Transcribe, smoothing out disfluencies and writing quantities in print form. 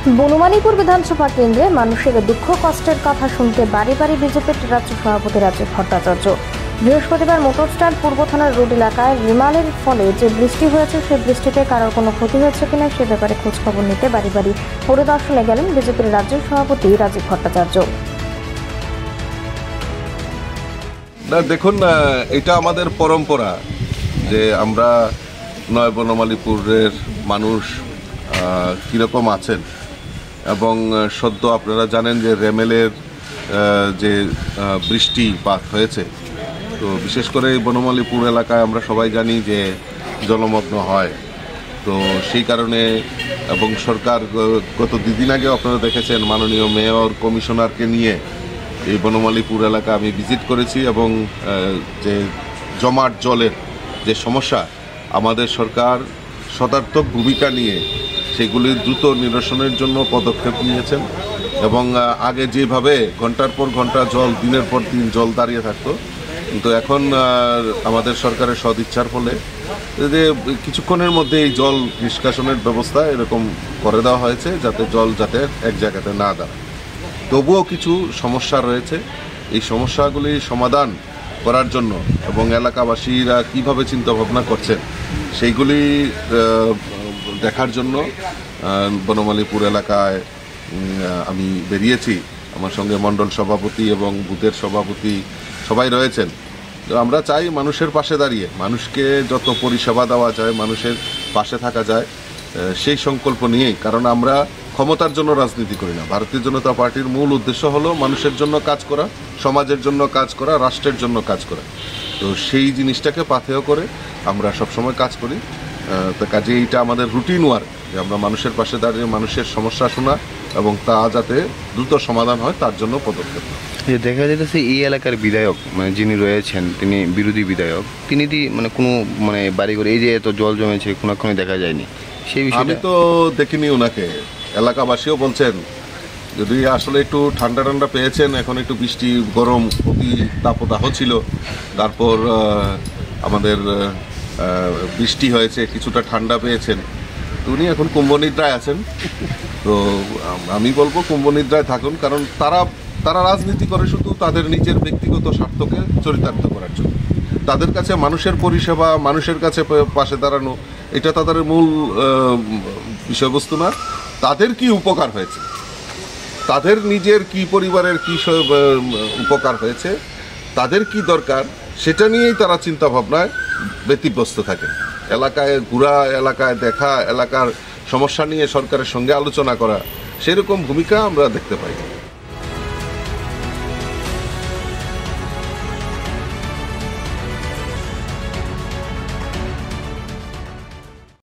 বনমালীপুর বিধানসভা কেন্দ্রে মানুষের দুঃখ কষ্টের কথা শুনতে বাড়ি বাড়ি বিজেপির রাজ্য সভাপতি রাজীব ভট্টাচার্য। বৃহস্পতিবার মোটর স্ট্যান্ড পূর্ব থানার রোড এলাকায় রিমালের ফলে যে বৃষ্টি হয়েছে সেই বৃষ্টিতে কারোর কোনো ক্ষতি হয়েছে কিনা সে ব্যাপারে খোঁজখবর নিতে বাড়ি বাড়ি পরিদর্শনে গেলেন বিজেপির রাজ্য সভাপতি রাজীব ভট্টাচার্য। দেখুন, এটা আমাদের পরম্পরা যে আমরা নয় বনমালীপুরের মানুষ কীরকম আছেন এবং সদ্য আপনারা জানেন যে রেমেলের যে বৃষ্টিপাত হয়েছে, তো বিশেষ করে এই বনমালীপুর এলাকায় আমরা সবাই জানি যে জলমগ্ন হয়। তো সেই কারণে এবং সরকার গত দুদিন আগে আপনারা দেখেছেন মাননীয় মেয়র কমিশনারকে নিয়ে এই বনমালীপুর এলাকা আমি ভিজিট করেছি এবং যে জমাট জলের যে সমস্যা আমাদের সরকার সদার্থক ভূমিকা নিয়ে সেগুলি দ্রুত নিরসনের জন্য পদক্ষেপ নিয়েছেন এবং আগে যেভাবে ঘন্টার পর ঘন্টা জল দিনের পর দিন জল দাঁড়িয়ে থাকতো, কিন্তু এখন আমাদের সরকারের সদিচ্ছার ফলে যে কিছুক্ষণের মধ্যে এই জল নিষ্কাশনের ব্যবস্থা এরকম করে দেওয়া হয়েছে যাতে জল যাতে এক জায়গাতে না দাঁড়ায়। তবুও কিছু সমস্যা রয়েছে, এই সমস্যাগুলি সমাধান করার জন্য এবং এলাকাবাসীরা কীভাবে চিন্তাভাবনা করছেন সেইগুলি দেখার জন্য বনমালীপুর এলাকায় আমি বেরিয়েছি। আমার সঙ্গে মণ্ডল সভাপতি এবং বুথের সভাপতি সবাই রয়েছেন। তো আমরা চাই মানুষের পাশে দাঁড়িয়ে মানুষকে যত পরিষেবা দেওয়া যায়, মানুষের পাশে থাকা যায় সেই সংকল্প নিয়েই, কারণ আমরা ক্ষমতার জন্য রাজনীতি করি না। ভারতীয় জনতা পার্টির মূল উদ্দেশ্য হলো মানুষের জন্য কাজ করা, সমাজের জন্য কাজ করা, রাষ্ট্রের জন্য কাজ করা। তো সেই জিনিসটাকে পাথেয় করে আমরা সবসময় কাজ করি। তো কাজে এইটা আমাদের রুটিন ওয়ার্ক যে আমরা মানুষের পাশে দাঁড়িয়ে মানুষের সমস্যা শোনা এবং তা যাতে দ্রুত সমাধান হয় তার জন্য পদক্ষেপ। দেখা যাচ্ছে এই এলাকার বিধায়ক যিনি রয়েছেন তিনি বিরোধী বিধায়ক, তিনি কোনো বাড়ি করে এই যে এত জল জমেছে কোনোক্ষণই দেখা যায়নি সেই বিষয়ে। আমি তো দেখিনি ওনাকে, এলাকাবাসীও বলছেন যদি আসলে একটু ঠান্ডা ঠান্ডা পেয়েছেন, এখন একটু বৃষ্টি গরম অতি তাপদাহ ছিল, তারপর আমাদের বৃষ্টি হয়েছে, কিছুটা ঠান্ডা পেয়েছেন, তো উনি এখন কুম্ভনিদ্রায় আছেন। তো আমি বলবো কুম্ভনিদ্রায় থাকুন, কারণ তারা রাজনীতি করে শুধু তাদের নিজের ব্যক্তিগত স্বার্থকে চরিতার্থ করার জন্য। তাদের কাছে মানুষের পরিষেবা, মানুষের কাছে পাশে দাঁড়ানো এটা তাদের মূল বিষয়বস্তু না। তাদের কি উপকার হয়েছে, তাদের নিজের কি পরিবারের কি উপকার হয়েছে, তাদের কি দরকার সেটা নিয়েই তারা চিন্তা ভাবনায় ব্যতিব্যস্ত থাকে। এলাকায় ঘোরা, এলাকায় দেখা, এলাকার সমস্যা নিয়ে সরকারের সঙ্গে আলোচনা করা সেরকম ভূমিকা আমরা দেখতে পাই।